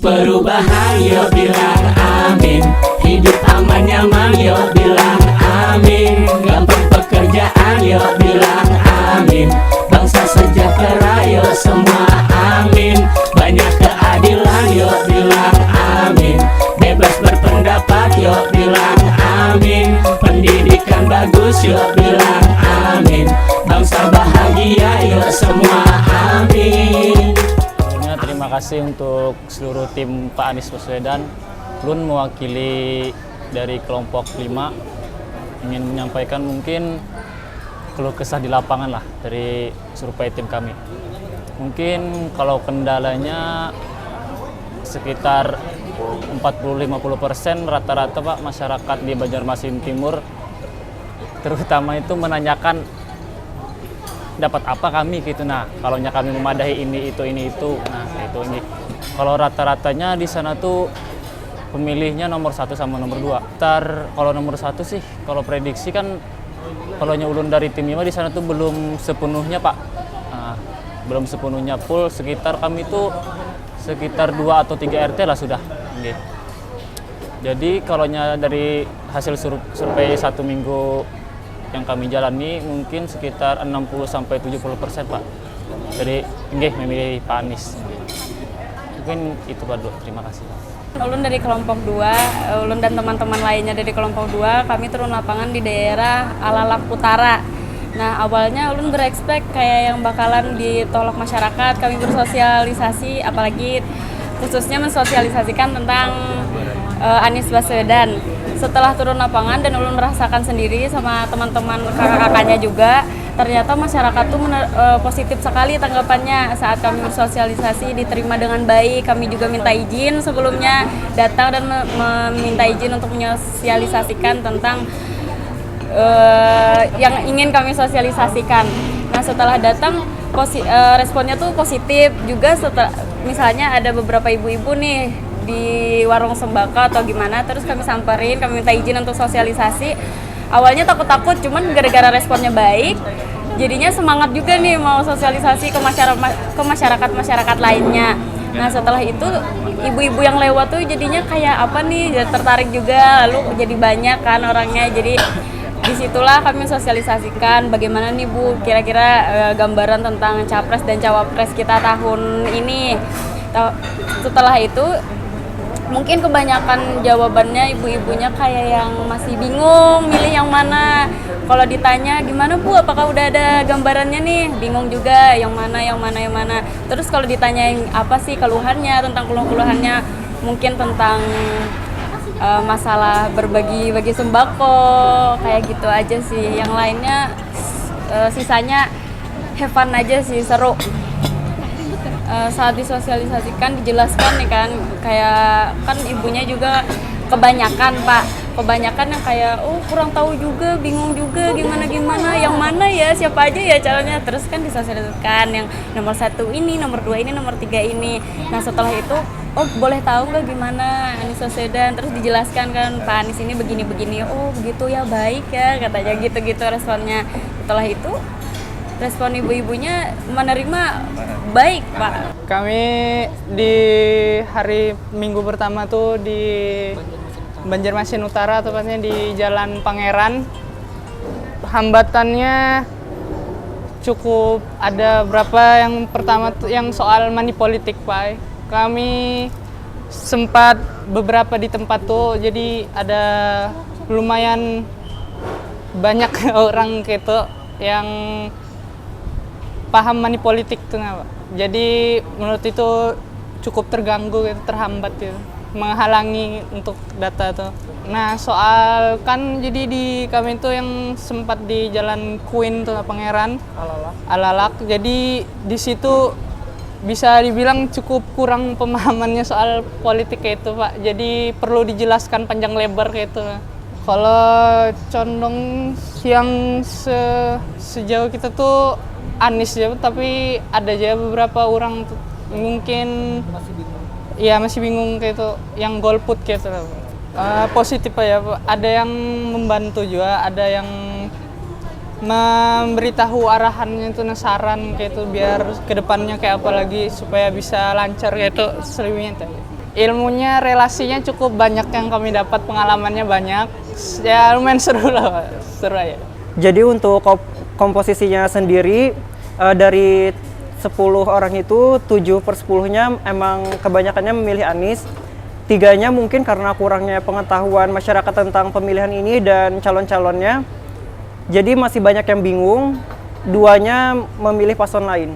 perubahan, yuk bilang amin. Hidup aman nyaman, yuk bilang amin. Gampang pekerjaan, yuk bilang amin. Bangsa sejahtera, yuk semua amin. Banyak keadilan, yuk bilang amin. Bebas berpendapat, yuk bilang amin. Pendidikan bagus, yuk bilang amin. Bangsa bahagia, yuk semua amin. Terima kasih untuk seluruh tim Pak Anies Baswedan. Ulun mewakili dari kelompok 5 ingin menyampaikan mungkin keluh kesah di lapangan lah dari survei tim kami. Mungkin kalau kendalanya sekitar 40-50% rata-rata Pak masyarakat di Banjarmasin Timur terutama itu menanyakan dapat apa kami gitu. Nah, kalau kami memadahi ini itu. Nah, itu ini. Kalau rata-ratanya di sana tuh pemilihnya nomor 1 sama nomor 2. Kalau nomor 1 sih, kalau prediksi kan kalau ulun dari tim 5 di sana tuh belum sepenuhnya Pak. Nah, belum sepenuhnya full, sekitar kami tuh sekitar 2 atau 3 RT lah sudah. Okay. Jadi kalau dari hasil survei 1 minggu yang kami jalani mungkin sekitar 60-70% Pak. Jadi memilih Pak Anies. Mungkin itu Pak Dok. Terima kasih. Ulun dari kelompok 2, ulun dan teman-teman lainnya dari kelompok 2, kami turun lapangan di daerah Alalak Utara. Nah, awalnya ulun berekspek kayak yang bakalan ditolak masyarakat, kami bersosialisasi, apalagi khususnya mensosialisasikan tentang Anies Baswedan. Setelah turun lapangan dan ulun merasakan sendiri sama teman-teman kakak-kakaknya juga, ternyata masyarakat tuh positif sekali tanggapannya saat kami bersosialisasi, diterima dengan baik. Kami juga minta izin sebelumnya datang dan meminta izin untuk menyosialisasikan tentang yang ingin kami sosialisasikan. Nah, setelah datang responnya tuh positif juga. Misalnya ada beberapa ibu-ibu nih di warung sembako atau gimana, terus kami samperin, kami minta izin untuk sosialisasi. Awalnya takut-takut, cuman gara-gara responnya baik, jadinya semangat juga nih mau sosialisasi ke masyarakat lainnya. Nah, setelah itu ibu-ibu yang lewat tuh jadinya kayak apa nih, tertarik juga, lalu jadi banyak kan orangnya. Jadi disitulah kami sosialisasikan bagaimana nih Bu, kira-kira gambaran tentang capres dan cawapres kita tahun ini. Setelah itu mungkin kebanyakan jawabannya ibu-ibunya kayak yang masih bingung milih yang mana. Kalau ditanya gimana Bu, apakah udah ada gambarannya nih, bingung juga yang mana. Terus kalau ditanyain apa sih keluhannya, tentang keluhannya mungkin tentang masalah berbagi sembako, kayak gitu aja sih. Yang lainnya sisanya have fun aja sih, seru. Saat disosialisasikan dijelaskan nih kan, kayak kan ibunya juga kebanyakan yang kayak kurang tahu juga, bingung juga gimana yang mana ya, siapa aja ya calonnya. Terus kan disosialisasikan yang nomor 1 ini, nomor 2 ini, nomor 3 ini. Nah, setelah itu boleh tahu nggak gimana Anies Baswedan, terus dijelaskan kan Pak Anies ini begini begitu ya, baik ya katanya, gitu responnya. Setelah itu respon ibu-ibunya menerima baik Pak. Kami di hari Minggu pertama tuh di Banjarmasin Utara, tepatnya di Jalan Pangeran. Hambatannya cukup ada berapa. Yang pertama tuh yang soal money politik Pak. Kami sempat beberapa di tempat tuh, jadi ada lumayan banyak orang gitu yang paham money politik tuh Pak. Jadi menurut itu cukup terganggu gitu, terhambat gitu, menghalangi untuk data tuh. Nah, soal kan jadi di kami tuh yang sempat di Jalan Queen tuh Pangeran Alalak. Jadi di situ bisa dibilang cukup kurang pemahamannya soal politik kayak itu Pak. Jadi perlu dijelaskan panjang lebar kayak itu. Kalau condong yang sejauh kita tuh Anies ya, tapi ada aja beberapa orang tuh, mungkin masih bingung kayak itu, yang golput kayak itu. Positif ya, ada yang membantu juga, ada yang memberitahu arahannya itu, saran kayak itu biar kedepannya kayak apa lagi supaya bisa lancar kayak itu, selebihnya itu. ilmunya, relasinya cukup banyak yang kami dapat, pengalamannya banyak. Ya lumayan seru lah, Pak. Seru aja. Jadi untuk komposisinya sendiri dari 10 orang itu 7/10-nya emang kebanyakannya memilih Anies. 3-nya mungkin karena kurangnya pengetahuan masyarakat tentang pemilihan ini dan calon-calonnya. Jadi masih banyak yang bingung. 2-nya memilih paslon lain.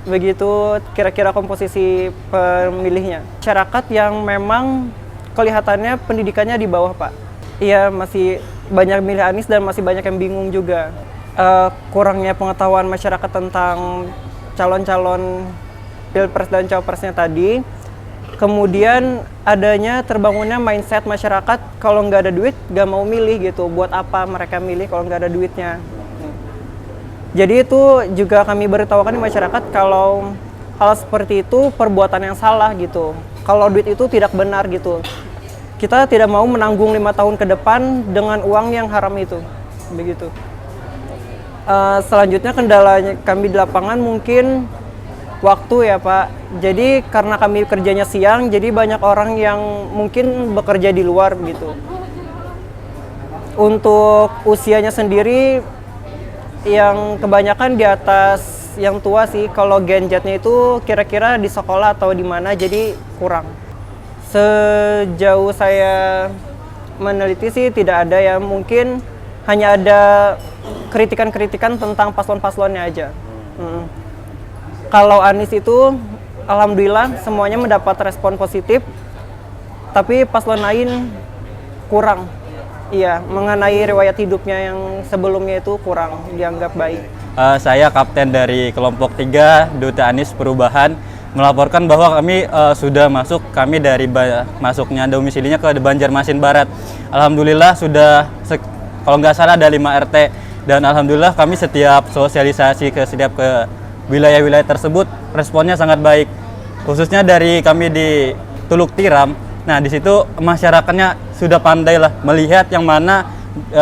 Begitu kira-kira komposisi pemilihnya. Masyarakat yang memang kelihatannya pendidikannya di bawah, Pak. Iya, masih banyak milih Anies dan masih banyak yang bingung juga. Kurangnya pengetahuan masyarakat tentang calon-calon pilpres dan cawapresnya tadi. Kemudian adanya terbangunnya mindset masyarakat kalau nggak ada duit nggak mau milih gitu. Buat apa mereka milih kalau nggak ada duitnya? Jadi itu juga kami beritahukan di masyarakat kalau hal seperti itu perbuatan yang salah gitu. Kalau duit itu tidak benar gitu. Kita tidak mau menanggung 5 tahun ke depan dengan uang yang haram itu. Begitu. Selanjutnya kendala kami di lapangan mungkin waktu ya Pak. Jadi karena kami kerjanya siang, jadi banyak orang yang mungkin bekerja di luar gitu. Untuk usianya sendiri yang kebanyakan di atas yang tua sih. Kalau Gen Z-nya itu kira-kira di sekolah atau di mana, jadi kurang. Sejauh saya meneliti sih tidak ada ya, mungkin hanya ada kritikan-kritikan tentang paslon-paslonnya aja. Kalau Anies itu alhamdulillah semuanya mendapat respon positif, tapi paslon lain kurang. Iya, mengenai riwayat hidupnya yang sebelumnya itu kurang dianggap baik. Saya kapten dari kelompok 3 Duta Anies Perubahan melaporkan bahwa kami sudah masuk, kami dari masuknya domisilinya ke Banjarmasin Barat. Alhamdulillah sudah kalau nggak salah ada 5 RT dan alhamdulillah kami setiap sosialisasi ke wilayah-wilayah tersebut responnya sangat baik. Khususnya dari kami di Tuluk Tiram. Nah, di situ masyarakatnya sudah pandai lah melihat yang mana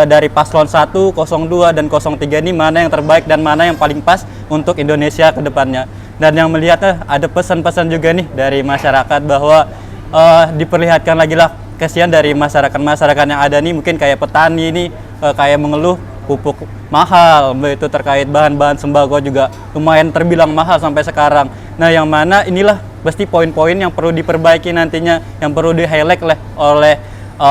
dari paslon 1, 02 dan 03 ini mana yang terbaik dan mana yang paling pas untuk Indonesia ke depannya. Dan yang melihatnya ada pesan-pesan juga nih dari masyarakat bahwa diperlihatkan lagi lah kasihan dari masyarakat yang ada nih, mungkin kayak petani ini kayak mengeluh pupuk mahal, itu terkait bahan-bahan sembako juga lumayan terbilang mahal sampai sekarang. Nah, yang mana inilah pasti poin-poin yang perlu diperbaiki nantinya, yang perlu di-highlight oleh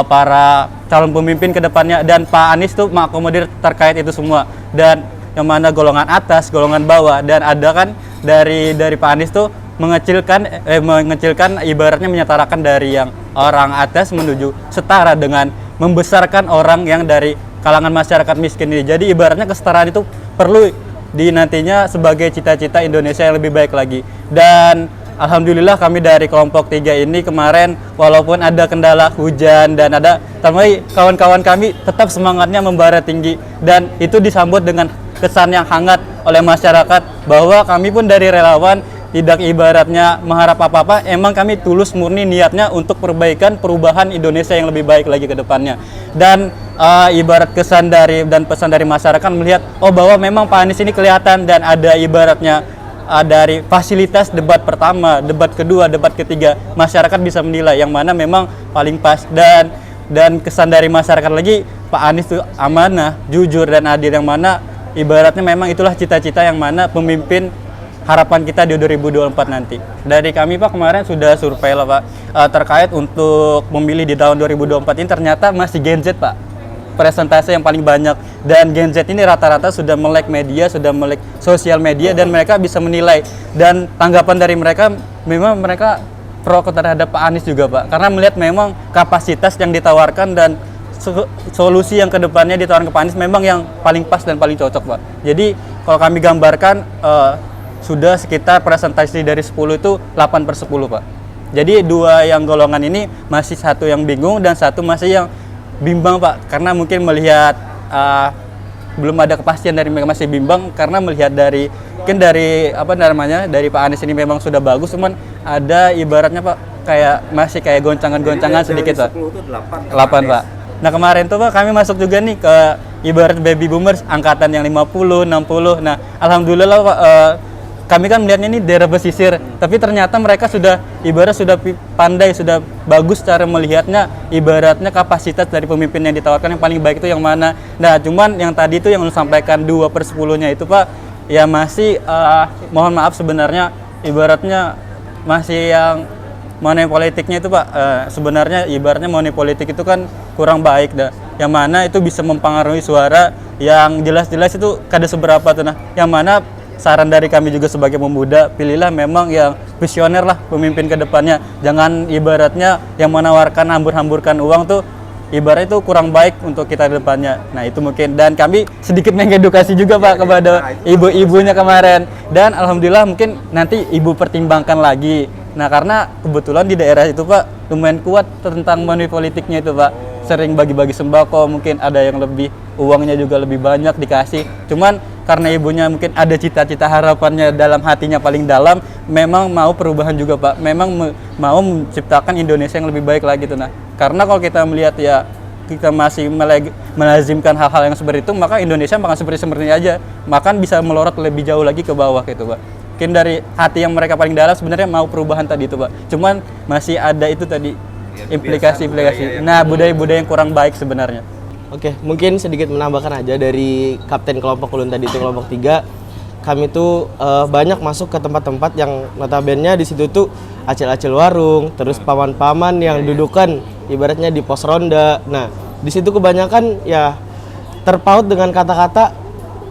para calon pemimpin ke depannya, dan Pak Anies tuh mengakomodir terkait itu semua. Dan yang mana golongan atas, golongan bawah, dan ada kan dari Pak Anies tuh mengecilkan ibaratnya menyetarakan dari yang orang atas menuju setara dengan membesarkan orang yang dari kalangan masyarakat miskin ini. Jadi ibaratnya kesetaraan itu perlu di nantinya sebagai cita-cita Indonesia yang lebih baik lagi. Dan alhamdulillah kami dari kelompok 3 ini kemarin walaupun ada kendala hujan dan tapi kawan-kawan kami tetap semangatnya membara tinggi, dan itu disambut dengan kesan yang hangat oleh masyarakat bahwa kami pun dari relawan tidak ibaratnya mengharap apa-apa, emang kami tulus murni niatnya untuk perubahan Indonesia yang lebih baik lagi ke depannya. Dan ibarat kesan dan pesan dari masyarakat melihat bahwa memang Pak Anies ini kelihatan dan ada ibaratnya dari fasilitas debat pertama, debat kedua, debat ketiga, masyarakat bisa menilai yang mana memang paling pas. Dan kesan dari masyarakat lagi, Pak Anies itu amanah, jujur dan adil, yang mana ibaratnya memang itulah cita-cita yang mana pemimpin harapan kita di 2024 nanti. Dari kami Pak kemarin sudah survei lah Pak, terkait untuk memilih di tahun 2024 ini ternyata masih Gen Z Pak, presentasi yang paling banyak. Dan Gen Z ini rata-rata sudah melek media, sudah melek sosial media, dan mereka bisa menilai. Dan tanggapan dari mereka, memang mereka pro terhadap Pak Anies juga Pak, karena melihat memang kapasitas yang ditawarkan dan solusi yang kedepannya ditawarkan ke Pak Anies memang yang paling pas dan paling cocok Pak. Jadi kalau kami gambarkan sudah sekitar presentasi dari 10 itu 8/10 Pak. Jadi 2 yang golongan ini masih satu yang bingung dan satu masih yang bimbang Pak, karena mungkin melihat belum ada kepastian dari mereka, masih bimbang karena melihat dari dari Pak Anies ini memang sudah bagus, cuman ada ibaratnya Pak masih kayak goncangan-goncangan sedikit Pak. 8 Pak. Nah kemarin tuh Pak kami masuk juga nih ke ibarat baby boomers angkatan yang 50, 60. Nah alhamdulillah Pak, kami kan melihatnya ini daerah pesisir, tapi ternyata mereka sudah pandai, sudah bagus cara melihatnya, ibaratnya kapasitas dari pemimpin yang ditawarkan yang paling baik itu yang mana. Nah, cuman yang tadi itu yang lu sampaikan 2/10-nya itu Pak, ya masih mohon maaf sebenarnya ibaratnya masih yang money politiknya itu Pak, sebenarnya ibaratnya money politik itu kan kurang baik dah. Yang mana itu bisa mempengaruhi suara yang jelas-jelas itu kada seberapa tuh. Nah, yang mana saran dari kami juga sebagai pemuda, pilihlah memang yang visioner lah pemimpin ke depannya. Jangan ibaratnya yang menawarkan hambur-hamburkan uang tuh ibarat itu kurang baik untuk kita ke depannya. Nah, itu mungkin, dan kami sedikit mengedukasi juga Pak kepada ibu-ibunya kemarin. Dan alhamdulillah mungkin nanti ibu pertimbangkan lagi. Nah, karena kebetulan di daerah itu Pak lumayan kuat tentang money politiknya itu Pak. Sering bagi-bagi sembako, mungkin ada yang lebih, uangnya juga lebih banyak dikasih. Cuman karena ibunya mungkin ada cita-cita harapannya dalam hatinya paling dalam, memang mau perubahan juga Pak. Memang mau menciptakan Indonesia yang lebih baik lagi tuh. Nah, karena kalau kita melihat ya kita masih melazimkan hal-hal yang seperti itu, maka Indonesia makan seperti ini aja, makan bisa melorot lebih jauh lagi ke bawah gitu Pak. Mungkin dari hati yang mereka paling dalam sebenarnya mau perubahan tadi itu Pak. Cuman masih ada itu tadi implikasi-implikasi. Nah, budaya-budaya yang kurang baik sebenarnya. Oke, mungkin sedikit menambahkan aja dari kapten kelompok ulun tadi itu kelompok 3. Kami tuh banyak masuk ke tempat-tempat yang notabene di situ tuh acil-acil warung, terus paman-paman yang dudukan ibaratnya di pos ronda. Nah, di situ kebanyakan ya terpaut dengan kata-kata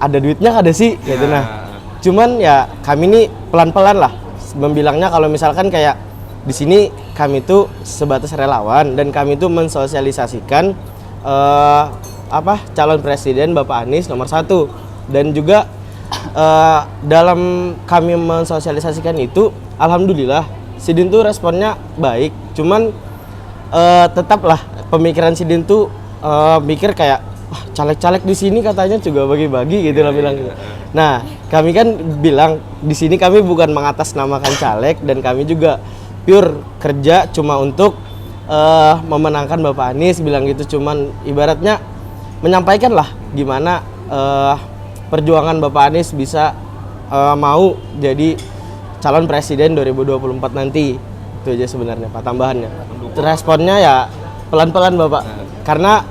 ada duitnya kada sih gitu. Nah, cuman ya kami ini pelan-pelan lah membilangnya kalau misalkan kayak di sini kami tuh sebatas relawan dan kami tuh mensosialisasikan calon presiden Bapak Anies nomor 1, dan juga dalam kami mensosialisasikan itu alhamdulillah Sidin tuh responnya baik. Cuman tetaplah pemikiran Sidin tuh mikir kayak caleg-caleg di sini katanya juga bagi-bagi gitu lah bilang gitu. Nah, kami kan bilang di sini kami bukan mengatasnamakan caleg dan kami juga pure kerja cuma untuk memenangkan Bapak Anies bilang gitu. Cuman ibaratnya menyampaikan lah gimana perjuangan Bapak Anies bisa mau jadi calon presiden 2024 nanti. Itu aja sebenarnya Pak tambahannya. Responnya ya pelan-pelan Bapak, karena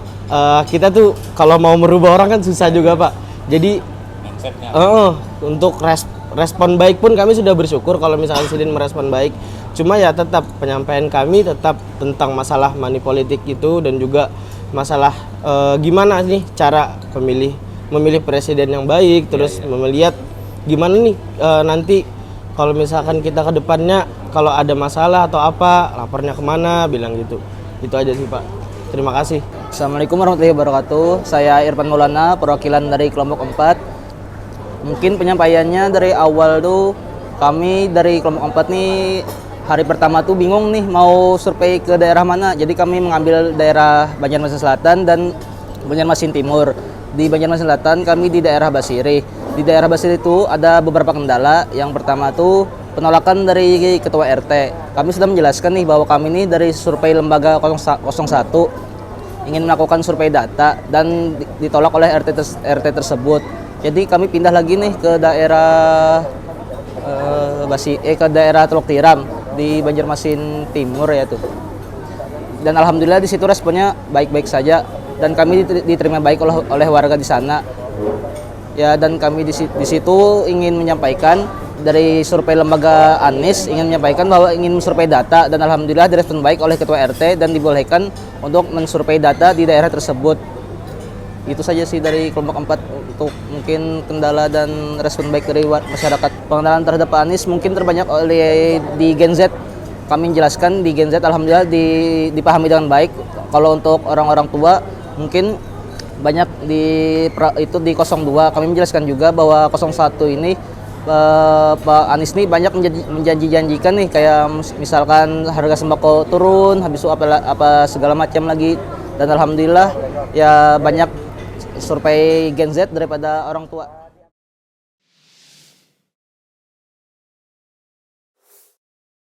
kita tuh kalau mau merubah orang kan susah juga Pak. Jadi untuk respon baik pun kami sudah bersyukur kalau misalkan Sidin merespon baik. Cuma ya tetap penyampaian kami tetap tentang masalah money politik itu, dan juga masalah gimana nih cara memilih presiden yang baik, terus melihat gimana nih nanti kalau misalkan kita ke depannya kalau ada masalah atau apa lapornya kemana, bilang gitu. Itu aja sih Pak. Terima kasih. Assalamualaikum warahmatullahi wabarakatuh. Saya Irfan Maulana, perwakilan dari kelompok 4. Mungkin penyampaiannya dari awal tuh kami dari kelompok 4 nih hari pertama tuh bingung nih mau survei ke daerah mana. Jadi kami mengambil daerah Banjarmasin Selatan dan Banjarmasin Timur. Di Banjarmasin Selatan kami di daerah Basiri. Di daerah Basiri itu ada beberapa kendala. Yang pertama tuh penolakan dari ketua RT. Kami sudah menjelaskan nih bahwa kami ini dari survei lembaga 01 ingin melakukan survei data dan ditolak oleh RT tersebut. Jadi kami pindah lagi nih ke daerah ke daerah Teluk Tiram di Banjarmasin Timur ya tuh. Dan alhamdulillah di situ responnya baik-baik saja dan kami diterima baik oleh warga di sana. Ya, dan kami di situ ingin menyampaikan dari survei lembaga Anies ingin menyampaikan bahwa ingin mensurvei data, dan alhamdulillah direspon baik oleh ketua RT dan dibolehkan untuk mensurvei data di daerah tersebut. Itu saja sih dari kelompok 4 untuk mungkin kendala dan respon baik dari masyarakat. Pengenalan terhadap Pak Anies mungkin terbanyak di Gen Z. Kami menjelaskan di Gen Z alhamdulillah dipahami dengan baik. Kalau untuk orang-orang tua mungkin banyak di 02 kami menjelaskan juga bahwa 01 ini Pak Anies ini banyak menjanjikan nih, kayak misalkan harga sembako turun, habis itu apa segala macam lagi, dan alhamdulillah ya banyak survei Gen Z daripada orang tua.